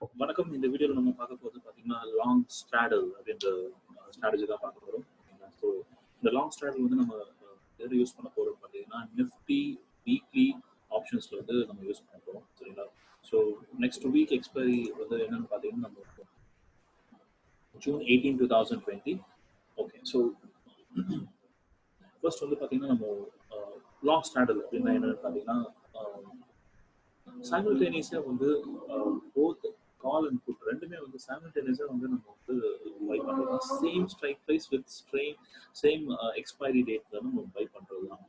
வணக்கம். இந்த வீடியோல நம்ம பார்க்க போறது பார்த்தீங்கன்னா, லாங் ஸ்ட்ராடல் அப்படின்ற ஸ்ட்ராட்டஜி தான் பார்க்க போறோம். ஸோ இந்த லாங் ஸ்ட்ராடல் வந்து நம்ம எதுல யூஸ் பண்ண போறோம் பார்த்தீங்கன்னா, நிஃப்டி வீக்லி ஆப்ஷன்ஸ்ல வந்து நம்ம யூஸ் பண்ண போறோம். சரிங்களா? ஸோ நெக்ஸ்ட் வீக் எக்ஸ்பைரி வந்து என்னன்னு பார்த்தீங்கன்னா, நம்ம ஜூன் 18, 2020. ஓகே. ஸோ ஃபர்ஸ்ட் வந்து பார்த்தீங்கன்னா, நம்ம லாங் ஸ்ட்ராடல் அப்படின்னா என்னன்னு பார்த்தீங்கன்னா, சைமல்டேனியஸா வந்து போத் கால் அண்ட் புட் ரெண்டுமே வந்து சைமல்டேனியஸா வந்து நம்ம வந்து பை பண்றோம். Same strike price with same expiry date தான் நம்ம பை பண்றது தான்.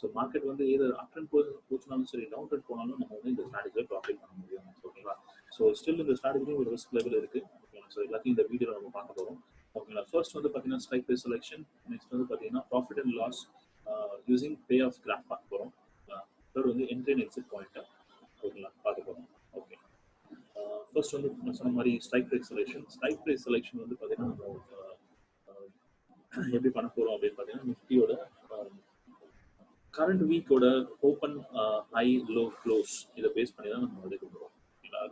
ஸோ மார்க்கெட் வந்து ஏதோ அப் ட்ரெண்ட் போச்சுனாலும் சரி, டவுன் ட்ரெண்ட் போனாலும் நம்ம வந்து இந்த ஸ்ட்ராட்டஜியை ப்ராஃபிட் பண்ண முடியும். ஓகேங்களா? ஸோ ஸ்டில் இந்த ஸ்ட்ராட்டஜியும் ஒரு ரிஸ்க் லெவல் இருக்கு. ஓகேங்களா? ஸோ எல்லாத்தையும் இந்த வீடியோவில் நம்ம பார்க்க போகிறோம். ஓகேங்களா? ஃபர்ஸ்ட் வந்து பார்த்தீங்கன்னா ஸ்ட்ரைக் ப்ரைஸ் செலெக்ஷன், நெக்ஸ்ட் வந்து பார்த்தீங்கன்னா profit and loss using pay off graph பார்க்க போகிறோம். தேர்ட் வந்து என்ட்ரி அண்ட் எக்ஸிட் பாயிண்ட். ஓகேங்களா? பார்க்க போகிறோம். ஓகே. ஃபர்ஸ்ட் வந்து நான் சொன்ன மாதிரி strike price selection. Strike price selection வந்து பார்த்தீங்கன்னா நம்ம எப்படி பண்ண போகிறோம் அப்படின்னு பார்த்தீங்கன்னா, நிஃப்டியோட கரண்ட் வீக்கோட ஓப்பன் ஹை லோ க்ளோஸ் இதை பேஸ் பண்ணி தான் நம்ம எடுக்க போகிறோம்.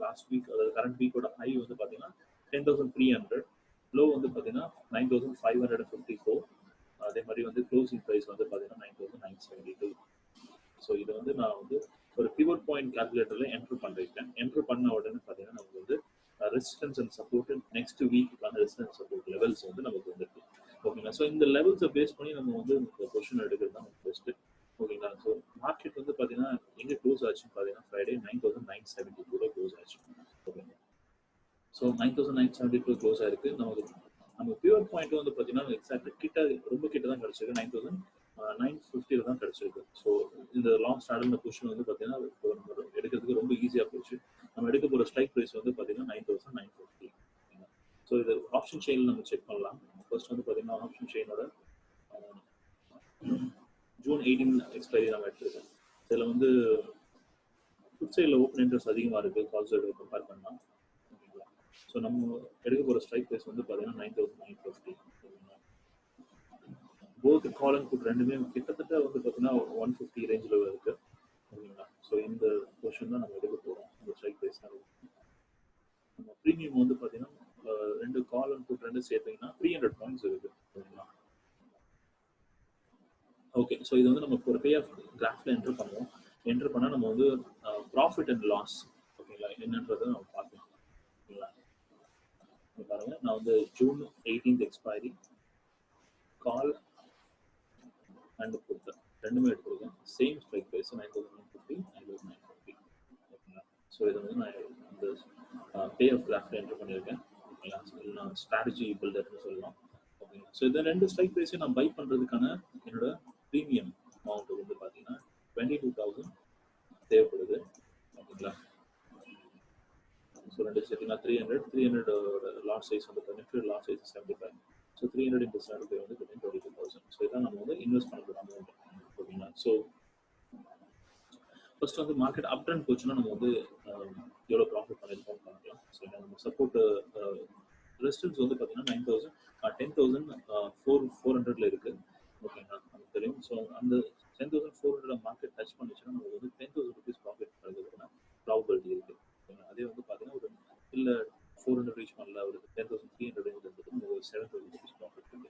லாஸ்ட் வீக் அதாவது கரண்ட் வீக்கோட ஹை வந்து பார்த்தீங்கன்னா 10,300, லோ வந்து பார்த்தீங்கன்னா 9,554. அதே மாதிரி வந்து க்ளோசிங் ப்ரைஸ் வந்து பார்த்தீங்கன்னா 9,972. ஸோ இதை வந்து நான் வந்து ஒரு பிவட் பாயிண்ட் கால்குலேட்டரில் என்ட்ரு பண்ணிருக்கேன். என்ட்ரு பண்ண உடனே பார்த்தீங்கன்னா நமக்கு வந்து ரெசிஸ்டன்ஸ் அண்ட் சப்போர்ட் நெக்ஸ்ட் வீக்குக்கான ரெசிஸ்டன்ஸ் சப்போர்ட் லெவல்ஸ் வந்து நமக்கு வந்துருக்கு. ஓகேங்களா? ஸோ இந்த லெவல்ஸை பேஸ் பண்ணி நம்ம வந்து இந்த பொசிஷன் எடுக்கிறது தான் பெஸ்ட்டு. ஓகேங்களா? ஸோ மார்க்கெட் வந்து பார்த்தீங்கன்னா எங்கே க்ளோஸ் ஆச்சுன்னு பார்த்தீங்கன்னா ஃப்ரைடே 9,972 க்ளோஸ் ஆச்சு. ஓகேங்களா? ஸோ 9,972 க்ளோஸ் ஆயிருக்கு. நம்ம பியூர் பாயிண்ட் வந்து பார்த்தீங்கன்னா எக்ஸாக்ட் கிட்ட ரொம்ப கிட்ட தான் கிடச்சிருக்கு. 9,950 தான் கிடச்சிருக்கு. ஸோ இந்த லாங் ஸ்டார்டல் பொசிஷன் வந்து பார்த்தீங்கன்னா எடுக்கிறதுக்கு ரொம்ப ஈஸியாக போச்சு. நம்ம எடுக்க போகிற ஸ்ட்ரைக் ப்ரைஸ் வந்து பார்த்தீங்கன்னா 9,950. ஸோ இது ஆப்ஷன் செயினில் நம்ம செக் பண்ணலாம். ஃபர்ஸ்ட் வந்து பார்த்தீங்கன்னா ஆப்ஷன் செயினோட ஜூன் 18 எக்ஸ்பைரி நம்ம எடுத்துருக்கோம். இதில் வந்து புட் சைடில் ஓப்பன் இன்ட்ரெஸ்ட் அதிகமாக இருக்குது கால் சைடு கம்பேர் பண்ணலாம். ஓகேங்களா? ஸோ நம்ம எடுக்க போகிற ஸ்ட்ரைக் ப்ரைஸ் வந்து பார்த்தீங்கன்னா 9,950. போத் கால் அண்ட் புட் ரெண்டுமே கிட்டத்தட்ட வந்து பார்த்தீங்கன்னா 150 ரேஞ்சில் இருக்குது. ஓகேங்களா? ஸோ இந்த பொசிஷன் தான் நம்ம எடுக்க போகிறோம். இந்த ஸ்ட்ரைக் ப்ரைஸ் தான் நம்ம ப்ரீமியம் வந்து பார்த்தீங்கன்னா ரெண்டு கால் அண்ட் புட் ரெண்டு சேர்த்தீங்கன்னா 300 பாயிண்ட்ஸ் இருக்குது. ஓகேங்களா? ஓகே. ஸோ இது வந்து நம்ம ஒரு பே ஆஃப் கிராஃபில் என்ட்ரு பண்ணுவோம். என்ட்ரு பண்ணால் நம்ம வந்து ப்ராஃபிட் அண்ட் லாஸ் ஓகேங்களா என்னன்றதை நம்ம பார்க்கலாம். ஓகேங்களா? பாருங்க, நான் வந்து June 18 expiry call and put ரெண்டுமே எடுத்துருக்கேன். Same strike price 9,950, 9,950. ஓகேங்களா? ஸோ இதை வந்து நான் இந்த பே ஆஃப் கிராஃபில் என்ட்ரு பண்ணியிருக்கேன். ஓகேங்களா? நான் ஸ்ட்ராட்டஜி பில்டர்னு சொல்லலாம். ஓகேங்களா? ஸோ இந்த ரெண்டு ஸ்ட்ரைக் ப்ரைஸையும் நான் பை பண்ணுறதுக்கான என்னோட ப்ரீமியம் அமௌண்ட் வந்து பார்த்தீங்கன்னா 22,000 தேவைப்படுது. ஓகேங்களா? ஸோ ரெண்டு சேர்த்தீங்கன்னா 300 லாட் சைஸ் வந்து Nifty lot size 75. So 300 into 75 வந்து 22,000. ஸோ இதான் நம்ம வந்து இன்வெஸ்ட் பண்ண போகிற அமௌண்ட். ஓகேங்களா? ஸோ ஃபர்ஸ்ட் வந்து மார்க்கெட் அப் ட்ரெண்ட் போச்சுன்னா நம்ம வந்து எவ்வளோ ப்ராஃபிட் பண்ணியிருக்கோம் பார்க்கலாம். ஸோ நம்ம சப்போர்ட் ரெசிஸ்டன்ஸ் வந்து பார்த்தீங்கன்னா 10,400 இருக்கு. ஓகேங்களா? நமக்கு தெரியும். ஸோ அந்த 10,400 மார்க்கெட் டச் பண்ணிச்சுன்னா நமக்கு வந்து 10,000 rupees ப்ராஃபிட் கிடைக்கிறதுக்கான ப்ராபபிலிட்டி இருக்கு. அதே வந்து பார்த்தீங்கன்னா ஒரு இல்லை 400 ரீச் பண்ணல, ஒரு 10,300 ரேஞ்சில் இருந்தது நமக்கு ஒரு 7,000 rupees ப்ராஃபிட் இருக்கு.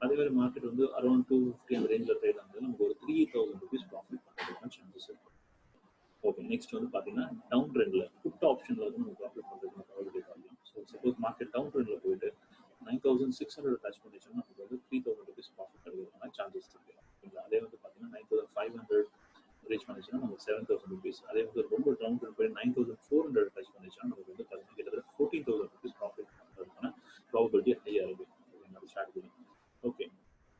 அதே மாதிரி மார்க்கெட் வந்து அரௌண்ட் 250 அந்த ரேஞ்சில் ட்ரேட் ஆனது நமக்கு ஒரு 3,000 rupees ப்ராஃபிட் பண்ணுறதுக்கான சான்சஸ் இருக்கு. ஓகே. நெக்ஸ்ட் வந்து பார்த்தீங்கன்னா டவுன் ட்ரெண்ட்ல புட் ஆப்ஷன்ல வந்து நம்ம ப்ராஃபிட் பண்ணுறதுக்கு ப்ராபபிலிட்டி பார்க்கலாம். ஸோ சப்போஸ் மார்க்கெட் டவுன் ட்ரெண்ட்ல போயிட்டு 9,600 டச் பண்ணிச்சுன்னா நமக்கு வந்து 3,000 rupees ப்ராஃபிட் கிடைக்கிறதுக்கான சான்சஸ் இருக்கு. ஓகேங்களா? அதே வந்து பார்த்தீங்கன்னா 9,500 ரீச் பண்ணிச்சுன்னா நமக்கு 7,000 rupees. அதே வந்து ரொம்ப டவுன் ட்ரெண்ட் போய் 9,400 டச் பண்ணிச்சுன்னா நமக்கு வந்து பார்த்தீங்கன்னா கிட்டத்தட்ட 14,000 rupees ப்ராஃபிட் பண்ணுறதுக்கான ப்ராபபிலிட்டி ஹையாக இருக்கு. ஓகேங்களா? Strategy. Okay.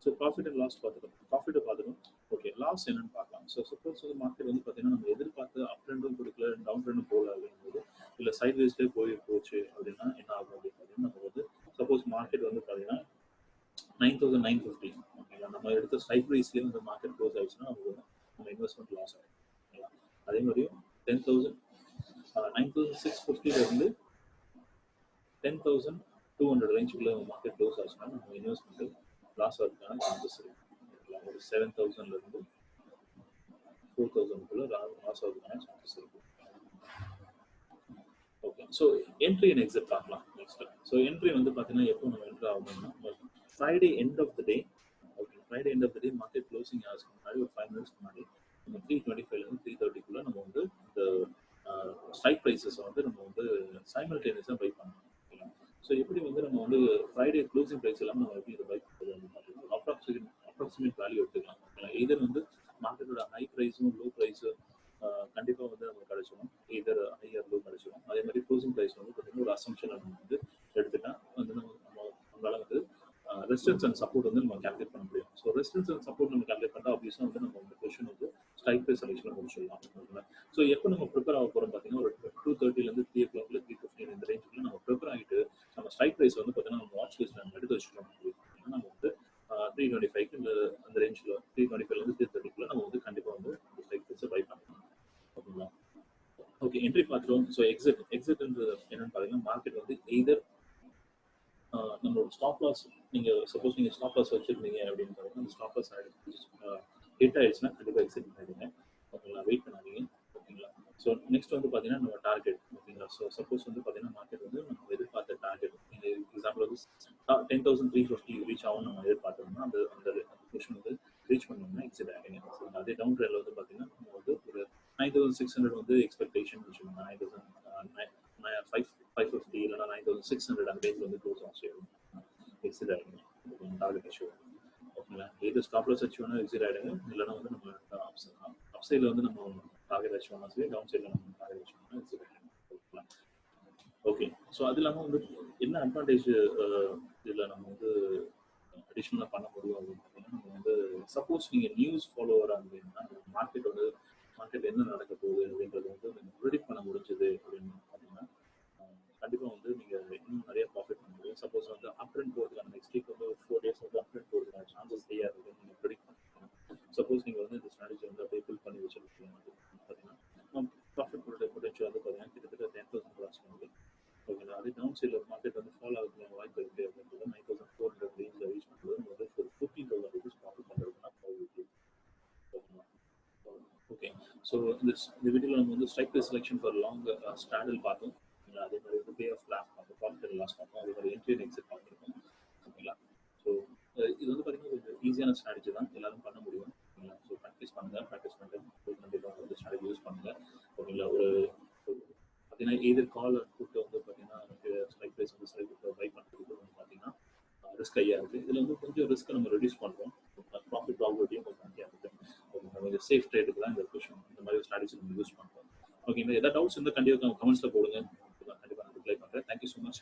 So profit and loss பார்த்துட்டோம். ப்ராஃபிட்டை பார்த்துட்டோம். ஓகே. லாஸ் என்னன்னு பார்க்கலாம். ஸோ சப்போஸ் வந்து மார்க்கெட் வந்து பார்த்தீங்கன்னா நம்ம எதிர்பார்த்து அப் ட்ரெண்டும் கொடுக்கல, டவுன் ட்ரெண்டும் போகல அப்படிங்கும்போது, இல்லை சைட் வேஸ்லேயே போச்சு அப்படின்னா என்ன ஆகும் அப்படின்னு பார்த்தீங்கன்னா நம்ம வந்து சப்போஸ் மார்க்கெட் வந்து பார்த்தீங்கன்னா 9,950 ஓகேங்களா நம்ம எடுத்த ஸ்ட்ரைக் ப்ரைஸ்லேயே வந்து மார்க்கெட் க்ளோஸ் ஆயிடுச்சுன்னா நமக்கு வந்து நம்ம இன்வெஸ்ட்மெண்ட் லாஸ் ஆகும். ஓகேங்களா? அதே மாதிரியும் 10,000 9,650 இருந்து 10,200 ரேஞ்சுக்குள்ள மார்க்கெட் க்ளோஸ் ஆச்சுன்னா நம்ம இன்வெஸ்ட்மெண்ட் லாஸ் ஆகிறதுக்கான சான்சஸ் இருக்கு. ஒரு 7,000 இருந்து 4,000 லாஸ் ஆகிறதுக்கான சான்சஸ் இருக்கு. Okay. So entry and exit பார்க்கலாம் நெக்ஸ்ட். ஸோ என்ட்ரி வந்து பார்த்தீங்கன்னா எப்போ நம்ம என்ட்ரு ஆகணும்னா Friday end of the day. Okay, Friday end of the day market closing ஆகிறதுக்கு முன்னாடி ஒரு 5 மினிட்ஸ் முன்னாடி நம்ம 325லேருந்து 330க்குள்ளே நம்ம வந்து இந்த ஸ்ட்ரைக் ப்ரைஸஸ் வந்து நம்ம வந்து சைமல்டேனியஸாக பை பண்ணணும். ஓகேங்களா? ஸோ எப்படி வந்து நம்ம வந்து ஃப்ரைடே க்ளோசிங் ப்ரைஸ் இல்லாமல் நம்ம எப்படி இதை பை பண்ணுறது அப்படின்னு பார்த்தீங்கன்னா அப்ராக்சிமேட் வேல்யூ எடுத்துக்கலாம். ஓகேங்களா? இதர் வந்து மார்க்கெட்டோட ஹை ப்ரைஸும் லோ ப்ரைஸும் கண்டிப்பாக வந்து நமக்கு கிடைச்சிடும். இதர் ஹையர் லோ கிடைச்சிடும். அதே மாதிரி க்ளோசிங் ப்ரைஸ் வந்து பார்த்தீங்கன்னா ஒரு அசம்ஷன் நம்ம வந்து எடுத்துட்டா வந்து நம்மளால வந்து ரெசிஸ்டன்ஸ் அண்ட் சப்போர்ட் வந்து நம்ம கால்குலேட் பண்ண முடியும். ஸோ ரெசிஸ்டன்ஸ் அண்ட் சப்போர்ட் நம்ம கால்குலேட் பண்ணால் ஆப்வியஸாக வந்து நம்ம வந்து கொஷின் வந்து ஸ்ட்ரைக் ப்ரைஸ் செலெக்ஷன் முடிச்சிடலாம். ஸோ எப்போ நம்ம ப்ரிப்பேர் ஆக போகிறோம் பார்த்தீங்கன்னா ஒரு 2:30லேருந்து 3 o'clock 3:15 இந்த ரேஞ்சுக்குள்ள நம்ம ப்ரிப்பேர் ஆகிட்டு நம்ம ஸ்ட்ரைக் ப்ரைஸ் வந்து பார்த்தீங்கன்னா நம்ம வாட்ச் லிஸ்ட் நம்ம எடுத்து வச்சுட்டோம் அப்படின்னா நம்ம வந்து 325 இந்த அந்த ரேஞ்சில் 325லேருந்து 330க்குள்ள நம்ம வந்து கண்டிப்பாக வந்து ஸ்ட்ரைக் ப்ரைஸை பை பண்ணலாம். ஓகேங்களா? ஓகே, என்ட்ரி பார்த்துருவோம். ஸோ எக்ஸிட்ன்றது என்னன்னு பார்த்தீங்கன்னா மார்க்கெட் வந்து எய்தர் நம்மளோட ஸ்டாப் லாஸ் நீங்கள் சப்போஸ் நீங்கள் ஸ்டாப் லாஸ் வச்சுருந்தீங்க அப்படின்னு பார்த்தீங்கன்னா அந்த ஸ்டாப் லாஸ் ஹிட் ஆயிடுச்சுன்னா கண்டிப்பாக எக்ஸிட் பண்ணிடுங்க. ஓகேங்களா? வெயிட் பண்ணாதீங்க. ஓகேங்களா? ஸோ நெக்ஸ்ட் வந்து பார்த்தீங்கன்னா நம்ம டார்கெட். ஓகேங்களா? ஸோ சப்போஸ் வந்து பார்த்தீங்கன்னா மார்க்கெட் வந்து நம்ம எதிர்பார்த்த டார்கெட் நீங்கள் எக்ஸாம்பிள் வந்து 10,350 ரீச் ஆகும் நம்ம எதிர்பார்த்தோம்னா அந்த அந்த பொசிஷன் வந்து ரீச் பண்ணோம்னா எக்ஸிட் ஆகிங்க. அதே டவுன் ட்ரெண்டில் வந்து பார்த்தீங்கன்னா நம்ம வந்து ஒரு 9,600 வந்து எக்ஸ்பெக்டேஷன் வச்சுக்கோங்க. 9,550 இல்லைனா 9,600 அந்த ரேஞ்ச் வந்து க்ளோஸ் ஆகும் எக்ஸிட் ஆகிடுங்க. Target achieve. ஓகேங்களா? எது ஸ்டாப் லாஸ் அச்சீவ் வேணால் எக்ஸிட் ஆகிடுங்க. இல்லைனா வந்து நம்ம அப் சைடில் வந்து நம்ம டார்கெட் அச்சீவ் வேணால் சரி, டவுன் சைடில் நம்ம டார்கெட் அச்சீவ் வேணால் எக்ஸிட் ஆகிடுங்க. ஓகேங்களா? ஓகே, ஸோ அது இல்லாமல் வந்து என்ன அட்வான்டேஜ் இதில் நம்ம வந்து அடிஷ்னலாக பண்ண முடியும் அப்படின்னு பார்த்தீங்கன்னா நம்ம வந்து சப்போஸ் நீங்கள் நியூஸ் ஃபாலோவராக இருந்தீங்கன்னா மார்க்கெட் என்ன நடக்க போகுது அப்படின்றது வந்து நீங்கள் ப்ரிடிக்ட் பண்ண முடிஞ்சது அப்படின்னு பார்த்தீங்கன்னா கண்டிப்பாக வந்து நீங்கள் இன்னும் நிறைய ப்ராஃபிட் பண்ண முடியும். சப்போஸ் வந்து அப் ட்ரெண்ட் போகிறதுக்கான நெக்ஸ்ட் வீக் வந்து ஒரு 4 days வந்து அப் ட்ரெண்ட் போகிறதுக்கான சான்சஸ் ஹையாக இருக்குது நீங்கள் ப்ரிடிக்ட் பண்ணுறீங்க. சப்போஸ் நீங்கள் வந்து இந்த ஸ்ட்ராட்டஜி வந்து அப்படியே பில் பண்ணி வச்சுருக்கீங்க பார்த்தீங்கன்னா ப்ராஃபிட் பொட்டன்ஷியல் வந்து பார்த்தீங்கன்னா கிட்டத்தட்ட 10,000 கிராஸ் பண்ணுது. ஓகேங்களா? அதே டவுன் சைடில் மார்க்கெட் வந்து ஃபாலோ ஆகுதுக்கான வாய்ப்பு இருக்குது அப்படின்றது 9,400 ரேஞ்சில் ரீச் பண்ணுறது வந்து ஒரு 15,000 rupees ப்ராஃபிட் பண்ணுறதுனா ப்ராபபிலிட்டி. ஓகே, ஸோ இந்த வீடியோவில் நம்ம வந்து strike price selection for long straddle பார்த்தோம். அதே மாதிரி வந்து பே ஆஃப் லாஸ் பார்த்தோம், ப்ராஃபிட் அண்ட் லாஸ் பார்த்தோம், அதே மாதிரி என்ட்ரி அண்ட் எக்ஸிட் பார்த்துருக்கோம். ஓகேங்களா? ஸோ இது வந்து பார்த்தீங்கன்னா ஒரு ஈஸியான ஸ்ட்ராட்டஜி தான், எல்லாரும் பண்ண முடியும். ஓகேங்களா? ஸோ ப்ராக்டிஸ் பண்ணுங்கள், ப்ராக்டிஸ் பண்ணிட்டு கண்டிப்பாக வந்து ஸ்ட்ராட்டஜி யூஸ் பண்ணுங்கள். ஓகேங்களா? ஒரு பார்த்தீங்கன்னா எதிர் கால் கூட்டு வந்து பார்த்தீங்கன்னா எனக்கு ஸ்ட்ரைக் ப்ரைஸ் வந்து பை பண்ணுறதுக்கு வந்து பார்த்தீங்கன்னா ரிஸ்க் ஐயா இருக்குது. இதில் வந்து கொஞ்சம் ரிஸ்க்கை நம்ம ரெடியூஸ் பண்ணுறோம். ப்ராஃபிட் ப்ராபபிலிட்டியும் கொஞ்சம் கம்மியாக இருக்குது. ஓகேங்களா? கொஞ்சம் சேஃப் ட்ரேடுக்கு தான் இந்த கொஷின் இந்த மாதிரி ஸ்ட்ராட்டஜி நம்ம யூஸ் பண்ணுறோம். ஓகேங்களா? ஏதாவது டவுட்ஸ் இருந்தால் கண்டிப்பாக கமெண்ட்ஸில் போடுங்க. கண்டிப்பாக நான் ரிப்ளை பண்ணுறேன். Thank you so much.